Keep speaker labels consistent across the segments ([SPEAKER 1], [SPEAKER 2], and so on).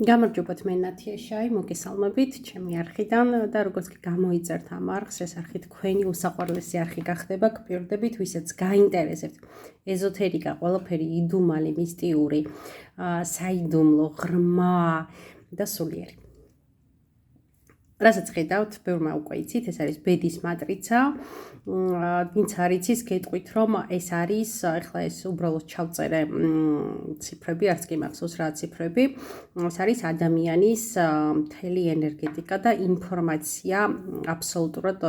[SPEAKER 1] გამარჯობათ, მე ნათია შაი, მოგესალმებით ჩემი არხიდან და როგორც კი გამოიწერთ ამ არხს, ეს არხი თქვენი უსაყვარლესი არხი გახდება, გპირდებით, ვისაც გაინტერესებთ ეზოთერიკა, ყველაფერი იდუმალი, მისტიური, საიდუმლო, ღრმა და სულიერი. რასაც ხედავთ, ბევრმა უკვე იცით, ეს არის ბედის მატრიცა. ვინც არ იცის, გეტყვით, რომ ეს არის, ახლა ეს უბრალოდ ჩავწერე ციფრები, არც კი მახსოვს რა ციფრები. ეს არის ადამიანის მთელი ენერგეტიკა და ინფორმაცია აბსოლუტურად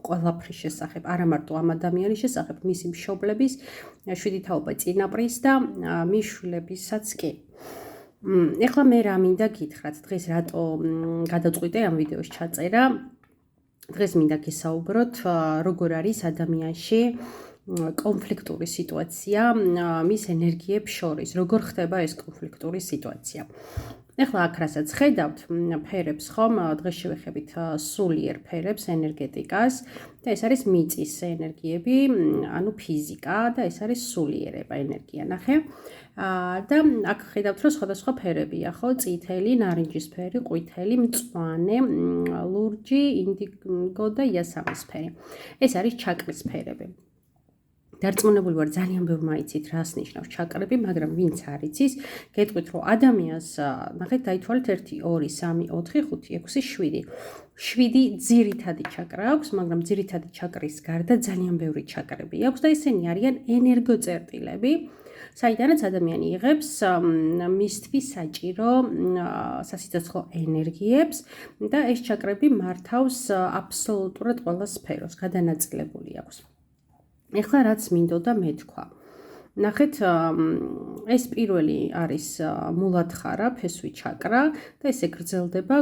[SPEAKER 1] ყველაფრის შესახებ, არა მარტო ამ ადამიანის შესახებ, მისი მშობლების, 7 წინაპრის და მის შვილებისაც კი. ეხლა მე რა მინდა გითხრათ, დღეს რატო გადაწყვიტე ამ ვიდეოს ჩაწერა. დღეს მინდა გისაუბროთ, როგორ არის ადამიანში კონფლიქტური სიტუაცია მის ენერგიებს შორის, როგორ ხდება ეს კონფლიქტური სიტუაცია. ეხლა აქ რასაც ხედავთ, ფერებს ხომ, დღეს შევეხებით სულიერ ფერებს, ენერგეტიკას და ეს არის მიწის ენერგიები, ანუ ფიზიკა და ეს არის სულიერება, ენერგია, ნახე. და აქ ხედავთ, რომ სხვადასხვა ფერებია, ხო? წითელი, ნარინჯისფერი, ყვითელი, მწვანე, ლურჯი, ინდიგო და იასამნისფერი. ეს არის ჩაკრის ფერები. დარწმუნებული ვარ, ძალიან ბევრმა იცით, რას ნიშნავს ჩაკრები, მაგრამ ვინც არ იცის, გეტყვით, რომ ადამიანს, ნახეთ, დაითვალეთ 1, 2, 3, 4, 5, 6, 7. 7 ძირითადი ჩაკრა აქვს, მაგრამ ძირითადი ჩაკრის გარდა ძალიან ბევრი ჩაკრები აქვს და ესენი არიან ენერგოწერტილები, საიდანაც ადამიანი იღებს მისთვის საჭირო სასიცოცხლო ენერგიებს და ეს ჩაკრები მართავს აბსოლუტურად ყველა სფეროს, გადანაწილებული აქვს. ეხლა რაც მინდოდა მეთქვა. ნახეთ, ეს პირველი არის მულათხარა, ფესვი ჩაკრა და ესე გრძელდება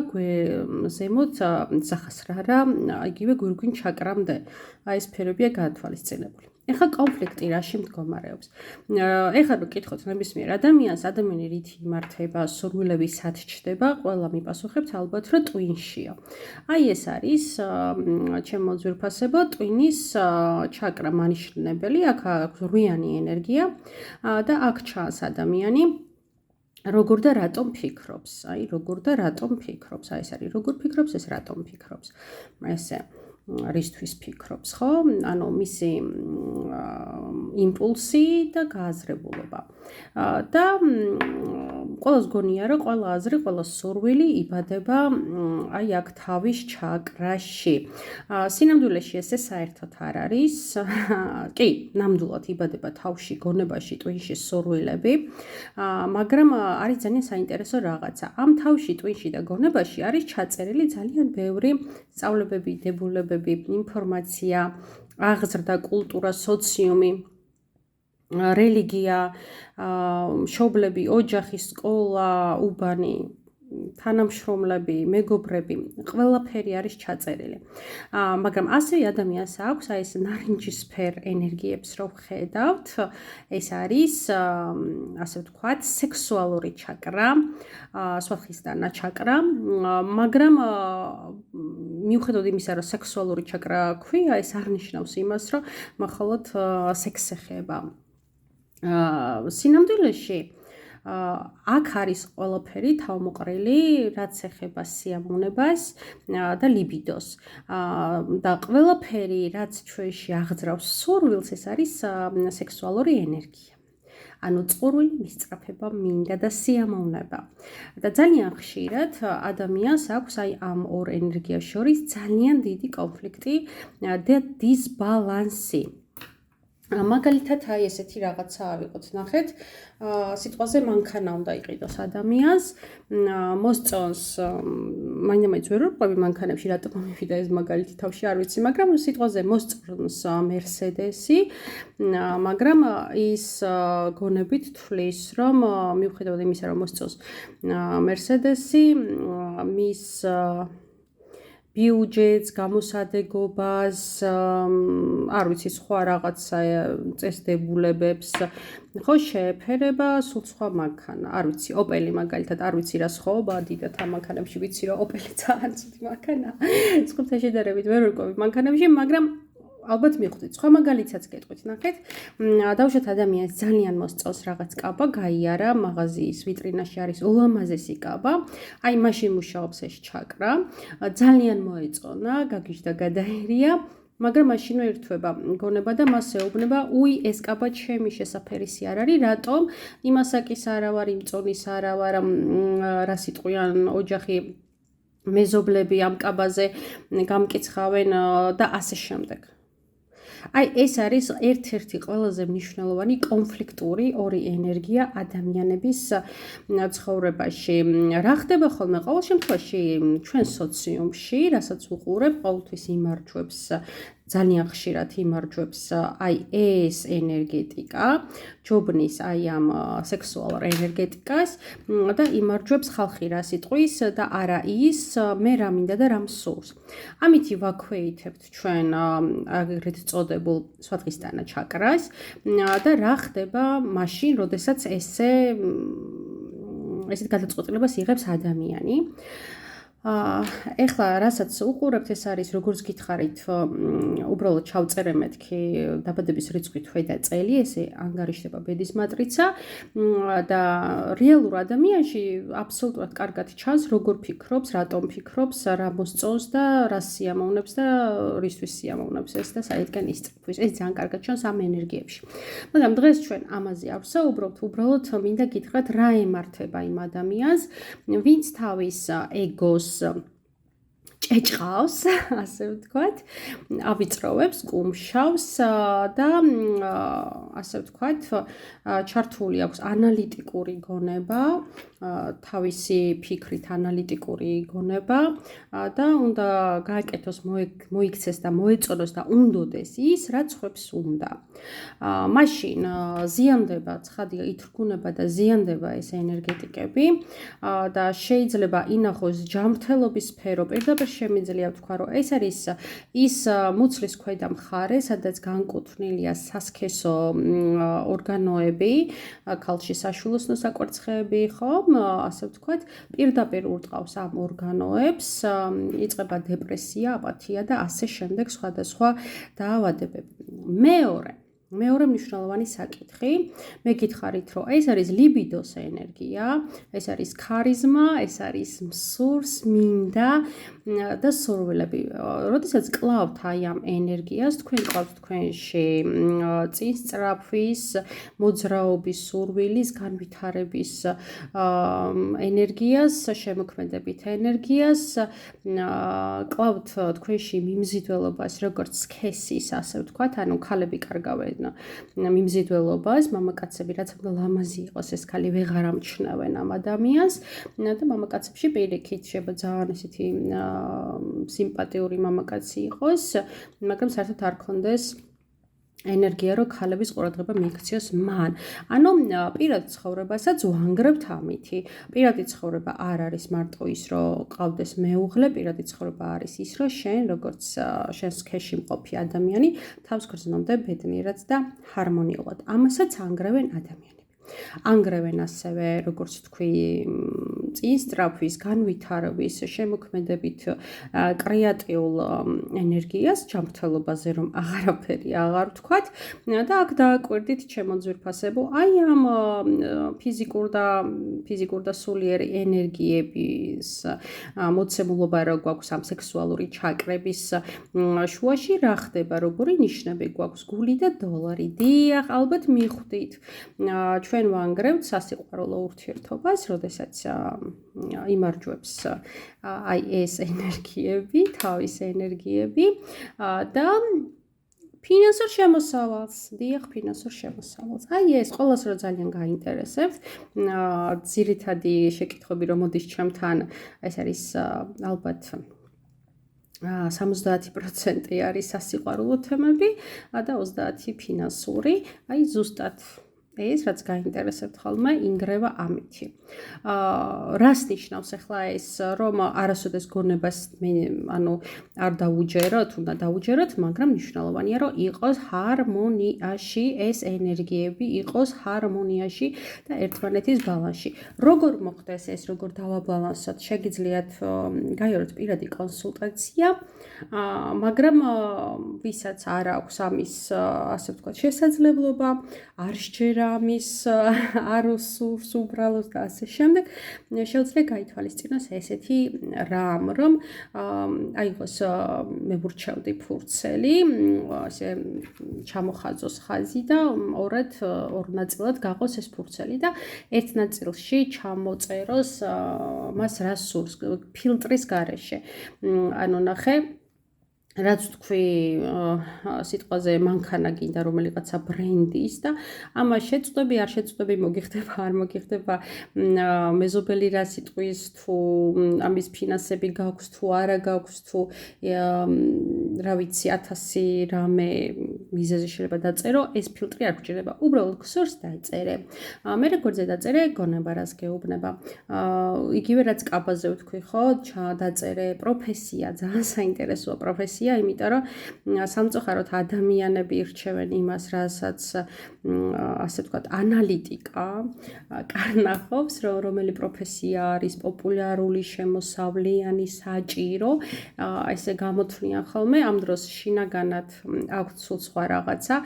[SPEAKER 1] ზემოთ სახასრარა, იგივე გვირგვინ ჩაკრამდე. ეს ფერებია გაათვალისწინებული. ეხლა კონფლიქტი რაში მდგომარეობს? ეხლა რო კითხოთ ნებისმიერ ადამიანს, ადამიანი რით იმართება, სურვილები სად ჩდება, ყველა მიპასუხებთ ალბათ, რომ ტვინშია. აი ეს არის, ჩემო ძვირფასებო, ტვინის ჩაკრა მანიშნებელი, აქ აქვს რვიანი ენერგია და აქ ჩანს ადამიანი როგორ და რატომ ფიქრობს. აი, როგორ და რატომ ფიქრობს. აი ეს არის როგორ ფიქრობს, ეს რატომ ფიქრობს. ესე რისთვის ფიქრობს, ხო? ანუ მისი იმპულსი და გააზრებულობა. და ყველას გონია, რომ ყველა აზრი, ყველა სურვილი იბადება აი აქ თავის ჩაკრაში. სინამდვილეში ესე საერთოდ არ არის. კი, ნამდვილად იბადება თავში, გონებაში, ტვინში სურვილები, მაგრამ არის ძალიან საინტერესო რაღაცა. ამ თავში, ტვინში და გონებაში არის ჩაწერილი ძალიან ბევრი სწავლებები, დებულებები, ინფორმაცია, აღზრდა, კულტურა, სოციუმი, რელიგია, მშობლები, ოჯახი, სკოლა, უბანი, თანამშრომლები, მეგობრები, ყველაფერი არის ჩაწერილი. მაგრამ ასევე ადამიანს აქვს აი ეს ნარინჯისფერ ენერგიებს რო ხედავთ, ეს არის, ასე ვთქვათ, სექსუალური ჩაკრა, სვახისტანა ჩაკრა, მაგრამ მიუხედავად იმისა, რომ სექსუალური ჩაკრა ქვია, ეს არ ნიშნავს იმას, რომ მხოლოდ სექსს ეხება. სინამდვილეში აქ არის ყველაფერი თავმოყრილი, რაც ეხება სიამოვნებას და ლიბიდოს. და ყველაფერი, რაც ჩვენში აღძრავს სურვილს, ეს არის სექსუალური ენერგია. ანუ წყურვილი, მისწრაფება, მინდა და სიამოვნება. და ძალიან ხშირად ადამიანს აქვს აი ამ ორ ენერგიას შორის ძალიან დიდი კონფლიქტი და დისბალანსი. მაგალითად, აი ესეთი რაღაცა ავიღოთ, ნახეთ, სიტყვაზე მანქანა უნდა იყიდოს ადამიანს, მოსწონს, მაინც ვერ ვყვები მანქანებში, რატომ მივიდა ეს მაგალითი თავში, არ ვიცი, მაგრამ სიტყვაზე მოსწონს მერსედესი, მაგრამ ის გონებით თვლის, რომ მიუხედავად იმისა, რომ მოსწონს მერსედესი, მის ბიუჯეტს, გამოსადეგობას, არ ვიცი, სხვა რაღაცა წესდებულებებს, ხო, შეეფერება სულ სხვა მანქანა. არ ვიცი, ოპელი მაგალითად, არ ვიცი რა სხვაობაა დიდად ამ მანქანებში, ვიცი რომ ოპელი ძალიან ცუდი მანქანაა. სხვათა შედარებით ვერ ვიყავი მანქანებში, მაგრამ ალბათ მიხვდით, სხვა მაგალითსაც გეტყვით, ნახეთ. დავუშვათ ადამიანს ძალიან მოსწონს რაღაც კაბა, გაიარა, მაღაზიის ვიტრინაში არის ულამაზესი კაბა. აი მაშინ მუშაობს ეს ჩაკრა. ძალიან მოეწონა, გაგიჟდა, გადაერია. მაგრამ მაშინვე ირთვება გონება და მას ეუბნება, უი, ეს კაბა ჩემი შესაფერისი არ არის, რატომ? იმასაკის არა ვარ, იმწონის არა ვარ, რა სიტყვიან, ოჯახი მეზობლები ამ კაბაზე გამკიცხავენ და ასე შემდეგ. აი ეს არის ერთ-ერთი ყველაზე მნიშვნელოვანი კონფლიქტური ორი ენერგია ადამიანების ცხოვრებაში. რა ხდება ხოლმე ყოველ შემთხვევაში ჩვენ სოციუმში, რასაც ვუყურებ, ყოველთვის იმარჯვებს ძალიან ხშირად იმარჯვებს აი ეს ენერგეტიკა, ჯობნის აი ამ სექსუალურ ენერგეტიკას და იმარჯვებს ხალხი რა სიტყვის და არა ის მე რა მინდა და რა მსურს. ამით ვაქვეითებთ ჩვენ აგრეთ წოდებულ სვადღისტანა ჩაკრას და რა ხდება მაშინ, როდესაც ესეთ გადაწყვეტილებას იღებს ადამიანი. ეხლა რასაც უყურებთ ეს არის როგორც გითხარით უბრალოდ ჩავწერე მეთქი დაბადების რიცხვი თვე და წელი ესე ანგარიშდება ბედის მატრიცა და რეალურ ადამიანში აბსოლუტურად კარგად ჩანს როგორ ფიქრობს, რატომ ფიქრობს, რა მოსწონს და რა სიამოვნებს და რისთვის სიამოვნებს ეს და საერთოდ ისწრაფვის. ეს ძალიან კარგად ჩანს ამ ენერგიებში. მაგრამ დღეს ჩვენ ამაზე არ ვსაუბრობთ, უბრალოდ მინდა გითხრათ რა ემართება იმ ადამიანს, ვინც თავის ეგოს ჭეჭყავს, ასე ვთქვათ, ავიწროვებს, კუმშავს და ასე ვთქვათ, ჩართული აქვს ანალიტიკური გონება, თავისი ფიქრით ანალიტიკური გონება და უნდა გააკეთოს, მოიქცეს და მოეწონოს და უნდოდეს ის, რაც ხვებს უნდა. მაშინ ზიანდება, ცხადი ითრგუნება და ზიანდება ეს ენერგეტიკები და შეიძლება ინახოს ჯანმრთელობის სფერო. პირდაპირ შემიძლია ვთქვა, რომ ეს არის ის მუცლის ქვედა მხარე, სადაც განკუთვნილია სასქესო ორგანოები, ქალში საშვილოსნო საკვერცხეები, ხომ? ასე ვთქვათ, პირდაპირ ურტყავს ამ ორგანოებს, იწყება დეპრესია, აპათია და ასე შემდეგ სხვადასხვა დაავადებები. მეორე მნიშვნელოვანი საკითხი, მე გითხარით, რომ ეს არის ლიბიდოს ენერგია, ეს არის ქარიზმა, ეს არის მსურს, მინდა და სურვილები. როდესაც კლავთ აი ამ ენერგიას, თქვენ კლავთ თქვენში წინსწრაფვის, მოძრაობის, სურვილის, განვითარების ენერგიას, შემოქმედებით ენერგიას, კლავთ თქვენში მიმზიდველობას, როგორც სქესის, ასე ვთქვათ, ანუ ქალები კარგავენ მიმზიდველობას, მამაკაცები რაც უნდა ლამაზი იყოს, ეს ქალი ვეღარ ამჩნევენ ამ ადამიანს და მამაკაცებში პირიქით შეიძლება ძალიან ესეთი სიმპათიური მამაკაცი იყოს, მაგრამ საერთოდ არ ქონდეს ენერგია, რომ ქალების ყურადღება მიიქციოს მან. ანუ პირად ცხოვრებასაც ვანგრევთ ამითი. პირადი ცხოვრება არ არის მარტო ის, რომ ყავდეს მეუღლე, პირადი ცხოვრება არის ის, რომ შენ, როგორც შენს სქესში მყოფი ადამიანი, თავს გრძნომდე ბედნიერად და ჰარმონიულად. ამასაც ანგრევენ ადამიანები. ანგრევენ ასევე, როგორც თქვი, წინსწრაფვის, განვითარების, შემოქმედებით კრეატიულ ენერგიას, ჯანმრთელობაზე რომ აღარაფერი აღარ ვთქვათ და აქ დააკვირდით ჩემო ძვირფასებო, აი ამ ფიზიკურ და სულიერი ენერგიების მოცემულობა რა გვაქვს ამ სექსუალური ჩაკრების შუაში, რა ხდება, როგორი ნიშნები გვაქვს, გული და დოლარი. დიახ, ალბათ მიხვდით. ჩვენ ვანგრევთ სასიყვარულო ურთიერთობას, როდესაც იმარჯვებს აი ეს ენერგიები, თავის ენერგიები და ფინანსურ შემოსავალს, დიახ, ფინანსურ შემოსავალს. აი ეს ყველას რო ძალიან გაინტერესებთ, ძირითადი შეკითხვები რომ მოდის ჩემთან, ეს არის ალბათ 70% არის სასიყვარულო თემები და 30% ფინანსური. აი ზუსტად ეს რაც გაინტერესებთ ხოლმე ინგრევა ამითი. რას ნიშნავს ახლა ეს რომ არასოდეს გონებას არ დაუჯეროთ, უნდა დაუჯეროთ, მაგრამ მნიშვნელოვანია რომ იყოს ჰარმონიაში, ეს ენერგიები იყოს ჰარმონიაში და ერთმანეთის ბალანსში. როგორ მოხდეს ეს, როგორ დავაბალანსოთ? შეგიძლიათ გაიაროთ პირადი კონსულტაცია, მაგრამ ვისაც არ აქვს ამის ასე ვთქვათ შესაძლებლობა, არ სჯერა ამის არ უსურს უბრალოდ და ასე შემდეგ, შეუძლია გაითვალისწინოს ესეთი რამ, რომ აიღოს მებურჩევდი ფურცელი, ასე ჩამოხაზოს ხაზი და ორ ნაწილად გაყოს ეს ფურცელი და ერთ ნაწილში ჩამოწეროს მას რა სურს ფილტრის გარეშე. ანუ ნახე რაც თქვი სიტყვაზე მანქანა გინდა რომელიღაცა ბრენდის და ამას შეწყვები არ შეწყვები მოგიხდება არ მოგიხდება მეზობელი რა სიტყვის თუ ამის ფინანსები გაქვს თუ არა გაქვს თუ რა ვიცი 1000 რამე მიზეზი შეიძლება დაწერო ეს ფილტრი არ გჭირდება უბრალოდ გსურს დაწერე მე როგორზე დაწერე გონება რას გეუბნება იგივე რაც კაბაზე ვთქვი ხო დაწერე პროფესია ძალიან საინტერესოა პროფესია იმიტომ რომ სამწუხაროდ ადამიანები ირჩევენ იმას, რასაც ასე ვთქვათ, ანალიტიკა კარნახობს, რომელი პროფესია არის პოპულარული, შემოსავლიანი, საჭირო, ესე გამოთვლიან ხოლმე, ამ დროს შინაგანად აქვთ სულ სხვა რაღაცა,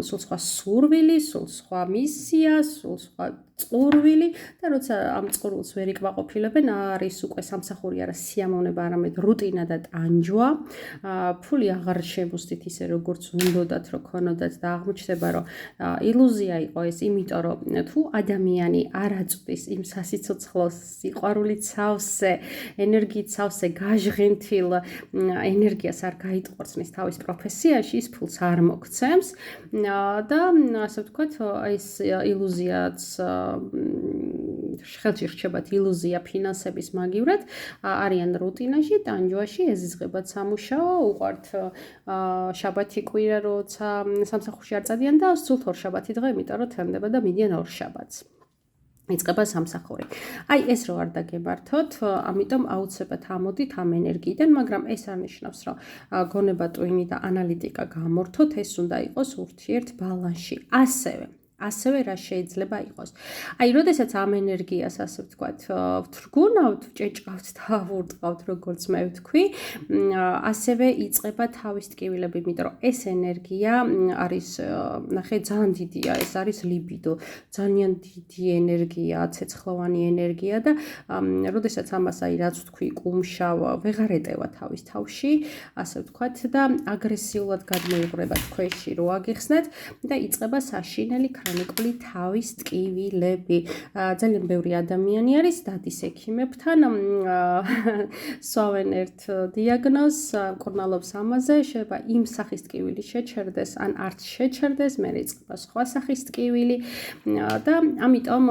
[SPEAKER 1] სულ სხვა სურვილი, სულ სხვა მისია, სულ სხვა წყურვილი და როცა ამ წყურვილს ვერ იკმაყოფილებენ, არის უკვე სამსახური არა სიამოვნება, არამედ რუტინა და ტანჯვა. ფული აღარ შემოსდით ისე როგორც უნდათ რომ ქონოდათ და აღმოჩნდება რომ ილუზია იყო ეს იმიტომ რომ თუ ადამიანი არ აწვდის იმ სასიცოცხლოს სიყვარულით სავსე ენერგიით სავსე გაჟღენთილ ენერგიას არ გაიტყორცნის თავის პროფესიაში ის ფულს არ მოგცემს და ასე ვთქვათ ეს ილუზიაც ხელში რჩებათ ილუზია ფინანსების მაგივრად არიან რუტინაში ტანჯვაში ეზიზღებათ სამუშაო უყვართ შაბათი კვირა როცა სამსახურში არ წადიან და სულ ორშაბათი დღე იმიტომ რომ თემდება და მიდიან ორშაბათს იწყება სამსახური. აი ეს რო არ დაგემართოთ, ამიტომ აუცილებლად ამოდით ამ ენერგიიდან, მაგრამ ეს არ ნიშნავს, რომ გონება, ტვინი და ანალიტიკა გამორთოთ, ეს უნდა იყოს ურთიერთ ბალანსში. ასევე რა შეიძლება იყოს. აი, როდესაც ამ ენერგიას ასე ვთქვათ, ვთრგუნავთ, ჭეჭყავთ და ვურტყავთ, როგორც მე ვთქვი, ასევე იწყება თავის ტკივილები, იმიტომ რომ ეს ენერგია არის, ნახე, ძალიან დიდია, ეს არის ლიბიდო, ძალიან დიდი ენერგია, ცეცხლოვანი ენერგია და როდესაც ამას აი რაც ვთქვი, კუმშავ ვეღარ ეტევა თავის თავში, ასე ვთქვათ და აგრესიულად გადმოიღრება თქვენში რო აგიხსნათ და იწყება საშინელი ქრონიკული თავის ტკივილები. ძალიან ბევრი ადამიანი არის დადის ექიმებთან, სვავენ ერთ დიაგნოზს, მკურნალობს ამაზე, შეიძლება იმ სახის ტკივილი შეჩერდეს, ან არც შეჩერდეს, მე იწყება სხვა სახის ტკივილი და ამიტომ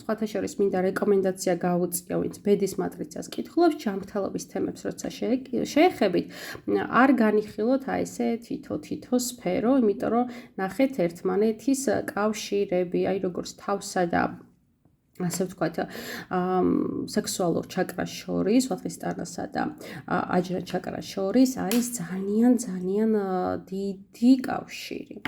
[SPEAKER 1] სხვათა შორის მინდა რეკომენდაცია გაუწიო, ვინც ბედის მატრიცას კითხულობს, ჯანმრთელობის თემებს როცა შეეხებით, არ განიხილოთ აი ესე თითო სფერო, იმიტომ რომ ნახეთ ერთმანეთის კავშირები, აი როგორც თავსა და ასე ვთქვათ, სექსუალურ ჩაკრას შორის, ვათხისტანასა და აჯრა ჩაკრას შორის არის ძალიან დიდი კავშირი.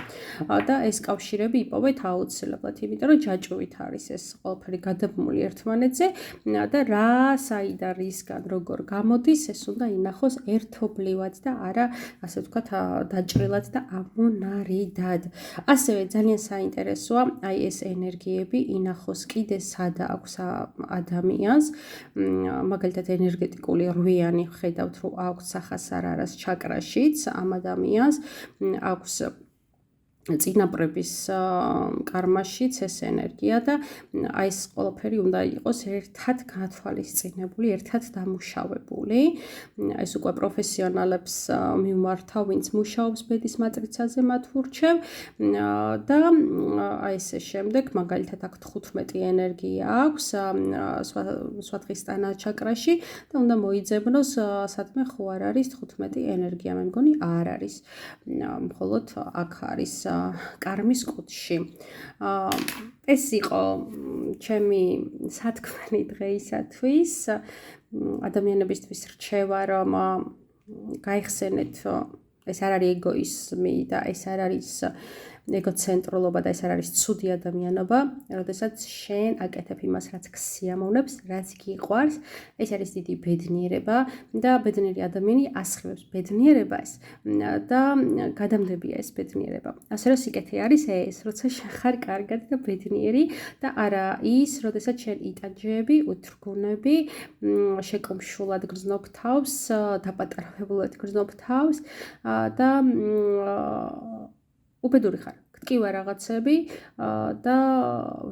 [SPEAKER 1] და ეს კავშირები იპოვეთ აუცილებლად, იმიტომ რომ ჯაჭვით არის ეს ყველაფერი გადაბმული ერთმანეთზე და რა, საიდან, რისგან, როგორ გამოდის, ეს უნდა ინახოს ერთობლივად და არა, ასე ვთქვათ, დაჭრილად და ამონარიდად. ასევე ძალიან საინტერესოა, აი ეს ენერგიები ინახოს კიდე სადა აქვს ადამიანს, მაგალითად ენერგეტიკული რვიანი ხედავთ, რომ აქვს სახასარარას ჩაკრაშიც ამ ადამიანს, აქვს წინაპრების კარმაშიც ეს ენერგია და აი ეს ყველაფერი უნდა იყოს ერთად გათვალისწინებული, ერთად დამუშავებული. ეს უკვე პროფესიონალებს მიმართავ, ვინც მუშაობს ბედის მატრიცაზე, მათ ვურჩევ და აი ესე შემდეგ, მაგალითად აქ 15 ენერგია აქვს სვათხისტანა ჩაკრაში და უნდა მოიძებნოს სადმე ხო არ არის 15 ენერგია, მე მგონი არ არის. მხოლოდ აქ არის კარმის კუთხეში. ეს იყო ჩემი სათქმელი დღეისათვის. ადამიანებისთვის რჩევა, რომ გაიხსენეთ ეს არ არის ეგოიზმი და ეს არ არის ეგოცენტრულობა და ეს არ არის ცუდი ადამიანობა, როდესაც შენ აკეთებ იმას, რაც გსიამოვნებს, რაც გიყვარს, ეს არის დიდი ბედნიერება და ბედნიერი ადამიანი ასხივებს ბედნიერებას და გადამდებია ეს ბედნიერება. ასე რომ სიკეთე არის ეს, როცა შენ ხარ კარგად და ბედნიერი და არა ის, როდესაც შენ იტანჯები, უთრგუნები, შეკუმშულად გრძნობ თავს, დაპატარავებულად გრძნობ თავს და უბედური ხარ, გტკივა რაღაცები და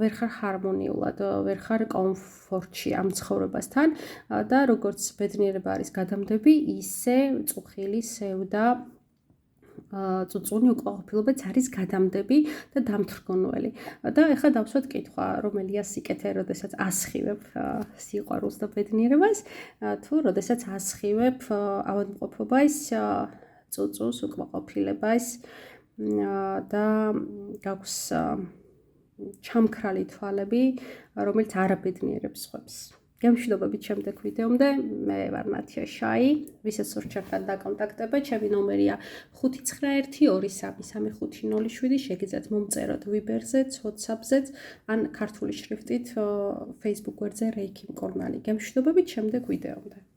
[SPEAKER 1] ვერ ხარ ჰარმონიულად, ვერ ხარ კომფორტში ამ ცხოვრებასთან და როგორც ბედნიერება არის გადამდები, ისე წუხილი, სევდა, წუწუნი უკმაყოფილებაც არის გადამდები და დამთრგუნველი. და ეხლა დავსვათ კითხვა, რომელია სიკეთე, როდესაც ასხივებ სიყვარულს და ბედნიერებას, თუ როდესაც ასხივებ ავადმყოფობას, წუწუნს, უკმაყოფილებას და გაქვს ჩამქრალი თვალები, რომელიც არაბედნიერებს სხვებს. გემშვიდობებით შემდეგ ვიდეომდე, მე ვარ ნათია შაი, ვისაც სურთ ჩემთან დაკონტაქტება, ჩემი ნომერია 592333507, შეგიძლიათ მომწეროთ ვიბერზეც, WhatsApp-ზეც, ან ქართული შრიფტით Facebook გვერდზე რეიქი მკურნალი. გემშვიდობებით შემდეგ ვიდეომდე.